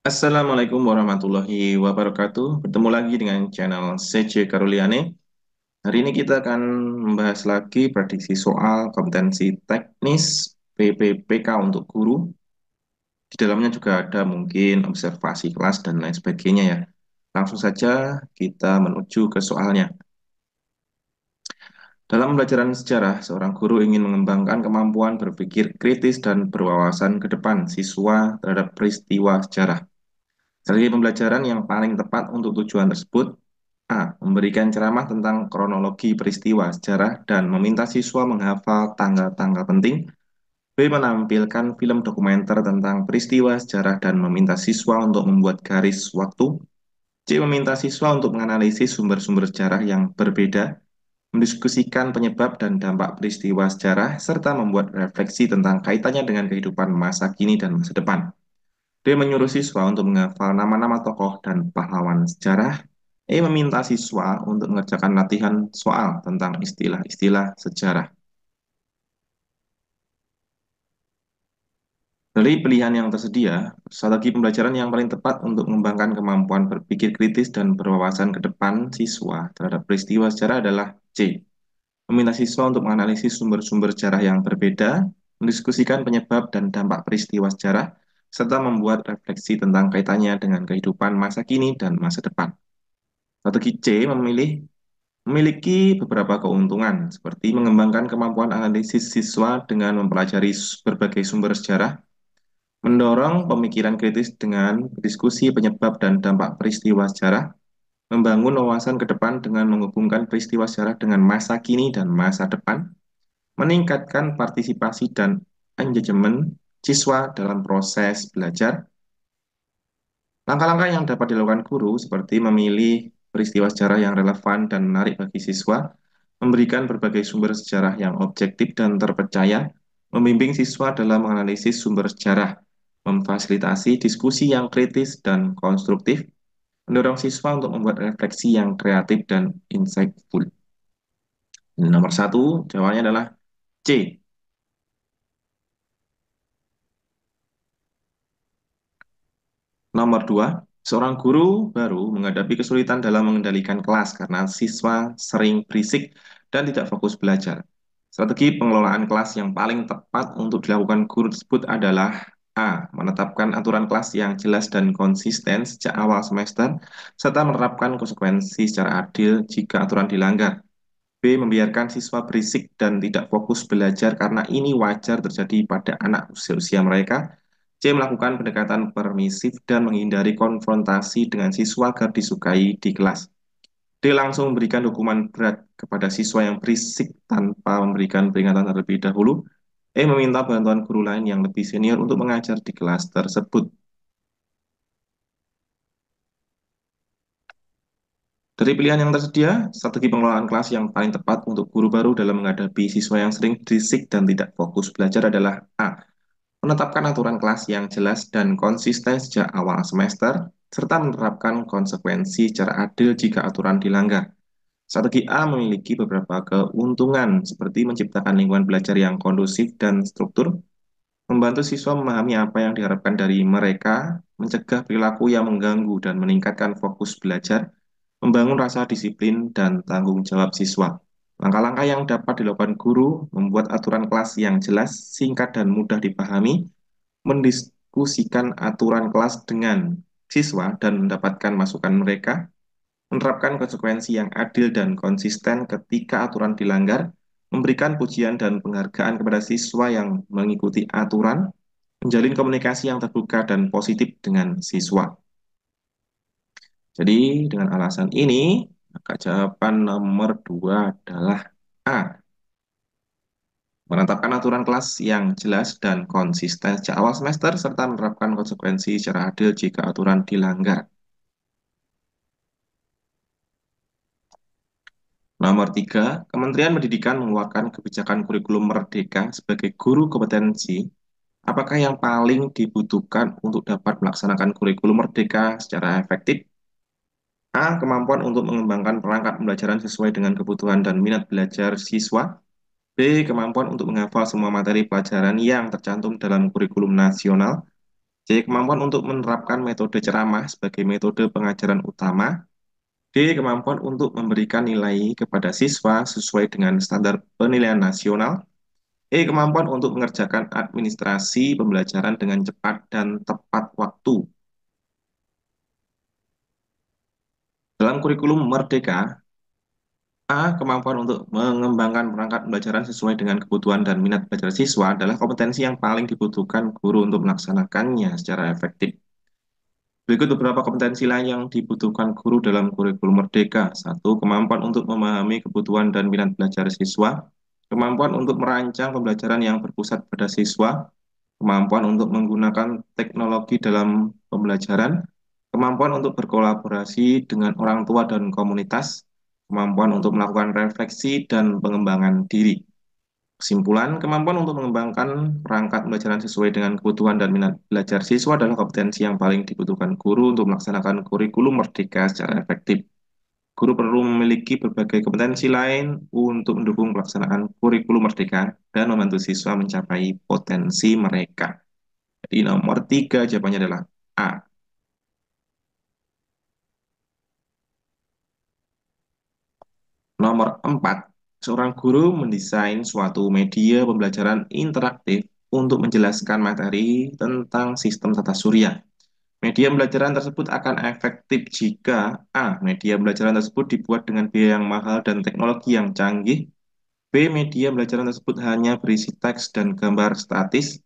Assalamualaikum warahmatullahi wabarakatuh. Bertemu lagi dengan channel CC Karuliane. Hari ini kita akan membahas lagi prediksi soal kompetensi teknis PPPK untuk guru. Di dalamnya juga ada mungkin observasi kelas dan lain sebagainya ya. Langsung saja kita menuju ke soalnya. Dalam pembelajaran sejarah, seorang guru ingin mengembangkan kemampuan berpikir kritis dan berwawasan ke depan siswa terhadap peristiwa sejarah. Strategi pembelajaran yang paling tepat untuk tujuan tersebut: A. Memberikan ceramah tentang kronologi peristiwa sejarah dan meminta siswa menghafal tanggal-tanggal penting. B. Menampilkan film dokumenter tentang peristiwa sejarah dan meminta siswa untuk membuat garis waktu. C. Meminta siswa untuk menganalisis sumber-sumber sejarah yang berbeda, mendiskusikan penyebab dan dampak peristiwa sejarah, serta membuat refleksi tentang kaitannya dengan kehidupan masa kini dan masa depan. D. Menyuruh siswa untuk menghafal nama-nama tokoh dan pahlawan sejarah. E. Meminta siswa untuk mengerjakan latihan soal tentang istilah-istilah sejarah. Dari pilihan yang tersedia, strategi pembelajaran yang paling tepat untuk mengembangkan kemampuan berpikir kritis dan berwawasan ke depan siswa terhadap peristiwa sejarah adalah C. Meminta siswa untuk menganalisis sumber-sumber sejarah yang berbeda, mendiskusikan penyebab dan dampak peristiwa sejarah, serta membuat refleksi tentang kaitannya dengan kehidupan masa kini dan masa depan. Strategi C memiliki beberapa keuntungan, seperti mengembangkan kemampuan analisis siswa dengan mempelajari berbagai sumber sejarah, mendorong pemikiran kritis dengan diskusi penyebab dan dampak peristiwa sejarah, membangun wawasan ke depan dengan menghubungkan peristiwa sejarah dengan masa kini dan masa depan, meningkatkan partisipasi dan engagement siswa dalam proses belajar. Langkah-langkah yang dapat dilakukan guru seperti memilih peristiwa sejarah yang relevan dan menarik bagi siswa, memberikan berbagai sumber sejarah yang objektif dan terpercaya, membimbing siswa dalam menganalisis sumber sejarah, memfasilitasi diskusi yang kritis dan konstruktif, mendorong siswa untuk membuat refleksi yang kreatif dan insightful. Nomor satu, jawabannya adalah C. Nomor dua, seorang guru baru menghadapi kesulitan dalam mengendalikan kelas karena siswa sering berisik dan tidak fokus belajar. Strategi pengelolaan kelas yang paling tepat untuk dilakukan guru tersebut adalah A. Menetapkan aturan kelas yang jelas dan konsisten sejak awal semester, serta menerapkan konsekuensi secara adil jika aturan dilanggar. B. Membiarkan siswa berisik dan tidak fokus belajar karena ini wajar terjadi pada anak usia-usia mereka. C. Melakukan pendekatan permisif dan menghindari konfrontasi dengan siswa agar disukai di kelas. D. Langsung memberikan hukuman berat kepada siswa yang berisik tanpa memberikan peringatan terlebih dahulu. E. Meminta bantuan guru lain yang lebih senior untuk mengajar di kelas tersebut. Dari pilihan yang tersedia, strategi pengelolaan kelas yang paling tepat untuk guru baru dalam menghadapi siswa yang sering berisik dan tidak fokus belajar adalah A. Menetapkan aturan kelas yang jelas dan konsisten sejak awal semester, serta menerapkan konsekuensi secara adil jika aturan dilanggar. Strategi A memiliki beberapa keuntungan, seperti menciptakan lingkungan belajar yang kondusif dan struktur, membantu siswa memahami apa yang diharapkan dari mereka, mencegah perilaku yang mengganggu dan meningkatkan fokus belajar, membangun rasa disiplin dan tanggung jawab siswa. Langkah-langkah yang dapat dilakukan guru, membuat aturan kelas yang jelas, singkat, dan mudah dipahami, mendiskusikan aturan kelas dengan siswa dan mendapatkan masukan mereka, menerapkan konsekuensi yang adil dan konsisten ketika aturan dilanggar, memberikan pujian dan penghargaan kepada siswa yang mengikuti aturan, menjalin komunikasi yang terbuka dan positif dengan siswa. Jadi, dengan alasan ini, maka jawaban nomor dua adalah A. Menetapkan aturan kelas yang jelas dan konsisten sejak awal semester, serta menerapkan konsekuensi secara adil jika aturan dilanggar. Nomor tiga, Kementerian Pendidikan mengeluarkan kebijakan kurikulum merdeka sebagai guru kompetensi. Apakah yang paling dibutuhkan untuk dapat melaksanakan kurikulum merdeka secara efektif? A. Kemampuan untuk mengembangkan perangkat pembelajaran sesuai dengan kebutuhan dan minat belajar siswa. B. Kemampuan untuk menghafal semua materi pelajaran yang tercantum dalam kurikulum nasional. C. Kemampuan untuk menerapkan metode ceramah sebagai metode pengajaran utama. D. Kemampuan untuk memberikan nilai kepada siswa sesuai dengan standar penilaian nasional. Kemampuan untuk mengerjakan administrasi pembelajaran dengan cepat dan tepat waktu. Dalam kurikulum Merdeka, A. Kemampuan untuk mengembangkan perangkat pembelajaran sesuai dengan kebutuhan dan minat belajar siswa adalah kompetensi yang paling dibutuhkan guru untuk melaksanakannya secara efektif. Berikut beberapa kompetensi lain yang dibutuhkan guru dalam kurikulum Merdeka. Satu, kemampuan untuk memahami kebutuhan dan minat belajar siswa. Kemampuan untuk merancang pembelajaran yang berpusat pada siswa. Kemampuan untuk menggunakan teknologi dalam pembelajaran. Kemampuan untuk berkolaborasi dengan orang tua dan komunitas. Kemampuan untuk melakukan refleksi dan pengembangan diri. Kesimpulan, kemampuan untuk mengembangkan perangkat pembelajaran sesuai dengan kebutuhan dan minat belajar siswa adalah kompetensi yang paling dibutuhkan guru untuk melaksanakan kurikulum Merdeka secara efektif. Guru perlu memiliki berbagai kompetensi lain untuk mendukung pelaksanaan kurikulum Merdeka dan membantu siswa mencapai potensi mereka. Jadi nomor tiga jawabannya adalah A. Nomor 4, seorang guru mendesain suatu media pembelajaran interaktif untuk menjelaskan materi tentang sistem tata surya. Media pembelajaran tersebut akan efektif jika A. Media pembelajaran tersebut dibuat dengan biaya yang mahal dan teknologi yang canggih. B. Media pembelajaran tersebut hanya berisi teks dan gambar statis.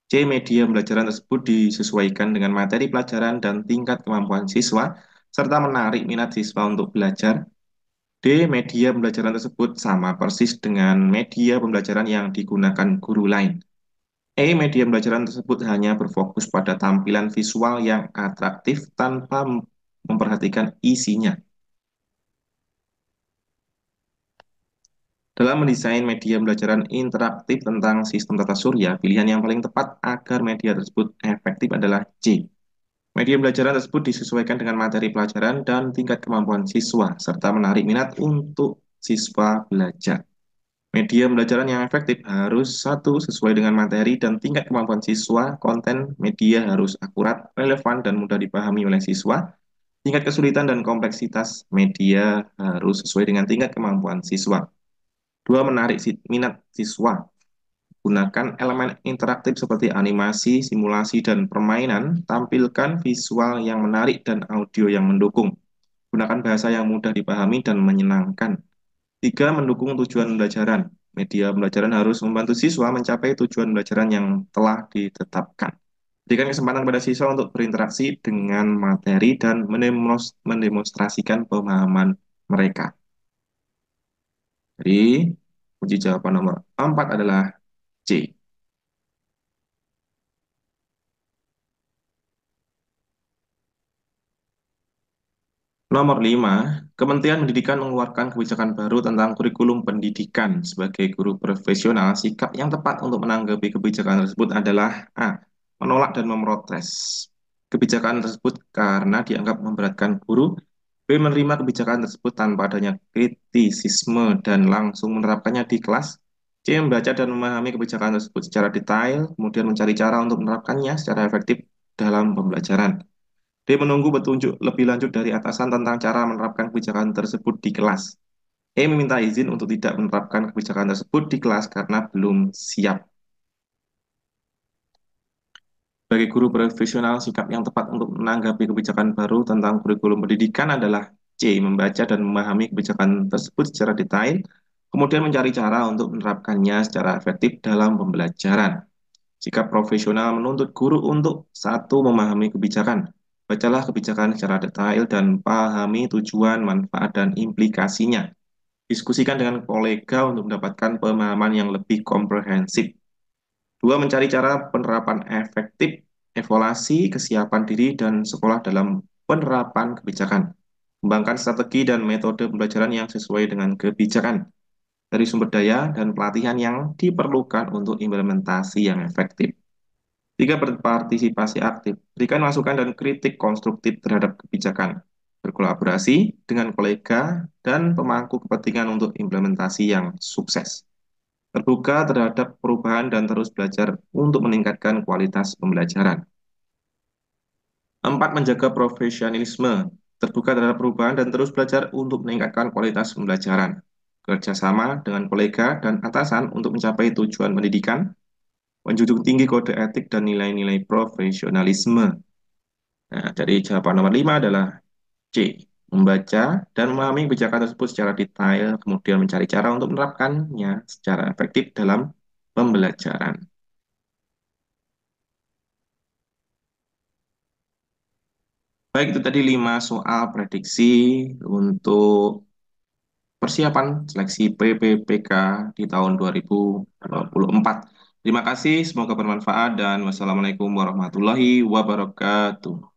C. Media pembelajaran tersebut disesuaikan dengan materi pelajaran dan tingkat kemampuan siswa, serta menarik minat siswa untuk belajar. D. Media pembelajaran tersebut sama persis dengan media pembelajaran yang digunakan guru lain. Media pembelajaran tersebut hanya berfokus pada tampilan visual yang atraktif tanpa memperhatikan isinya. Dalam mendesain media pembelajaran interaktif tentang sistem tata surya, pilihan yang paling tepat agar media tersebut efektif adalah C. Media pembelajaran tersebut disesuaikan dengan materi pelajaran dan tingkat kemampuan siswa, serta menarik minat untuk siswa belajar. Media pembelajaran yang efektif harus satu sesuai dengan materi dan tingkat kemampuan siswa. Konten media harus akurat, relevan, dan mudah dipahami oleh siswa. Tingkat kesulitan dan kompleksitas media harus sesuai dengan tingkat kemampuan siswa. Dua, menarik minat siswa. Gunakan elemen interaktif seperti animasi, simulasi, dan permainan. Tampilkan visual yang menarik dan audio yang mendukung. Gunakan bahasa yang mudah dipahami dan menyenangkan. Tiga, mendukung tujuan pembelajaran. Media pembelajaran harus membantu siswa mencapai tujuan pembelajaran yang telah ditetapkan. Berikan kesempatan pada siswa untuk berinteraksi dengan materi dan mendemonstrasikan pemahaman mereka. Jadi, kunci jawaban nomor 4 adalah C. Nomor 5, Kementerian Pendidikan mengeluarkan kebijakan baru tentang kurikulum pendidikan. Sebagai guru profesional, sikap yang tepat untuk menanggapi kebijakan tersebut adalah A. Menolak dan memprotes kebijakan tersebut karena dianggap memberatkan guru. B. Menerima kebijakan tersebut tanpa adanya kritisisme dan langsung menerapkannya di kelas. C. Membaca dan memahami kebijakan tersebut secara detail, kemudian mencari cara untuk menerapkannya secara efektif dalam pembelajaran. D. Menunggu petunjuk lebih lanjut dari atasan tentang cara menerapkan kebijakan tersebut di kelas. Meminta izin untuk tidak menerapkan kebijakan tersebut di kelas karena belum siap. Sebagai guru profesional, sikap yang tepat untuk menanggapi kebijakan baru tentang kurikulum pendidikan adalah C. Membaca dan memahami kebijakan tersebut secara detail, kemudian mencari cara untuk menerapkannya secara efektif dalam pembelajaran. Sikap profesional menuntut guru untuk satu, memahami kebijakan. Bacalah kebijakan secara detail dan pahami tujuan, manfaat, dan implikasinya. Diskusikan dengan kolega untuk mendapatkan pemahaman yang lebih komprehensif. Dua, mencari cara penerapan efektif, evaluasi kesiapan diri dan sekolah dalam penerapan kebijakan. Kembangkan strategi dan metode pembelajaran yang sesuai dengan kebijakan dari sumber daya dan pelatihan yang diperlukan untuk implementasi yang efektif. Tiga, berpartisipasi aktif. Berikan masukan dan kritik konstruktif terhadap kebijakan. Berkolaborasi dengan kolega dan pemangku kepentingan untuk implementasi yang sukses. Terbuka terhadap perubahan dan terus belajar untuk meningkatkan kualitas pembelajaran. Keempat, menjaga profesionalisme, terbuka terhadap perubahan dan terus belajar untuk meningkatkan kualitas pembelajaran. Kerjasama dengan kolega dan atasan untuk mencapai tujuan pendidikan, menjunjung tinggi kode etik dan nilai-nilai profesionalisme. Nah, dari jawaban nomor 5 adalah C. Membaca dan memahami kebijakan tersebut secara detail, kemudian mencari cara untuk menerapkannya secara efektif dalam pembelajaran. Baik, itu tadi 5 soal prediksi untuk persiapan seleksi PPPK di tahun 2024. Terima kasih, semoga bermanfaat dan wassalamualaikum warahmatullahi wabarakatuh.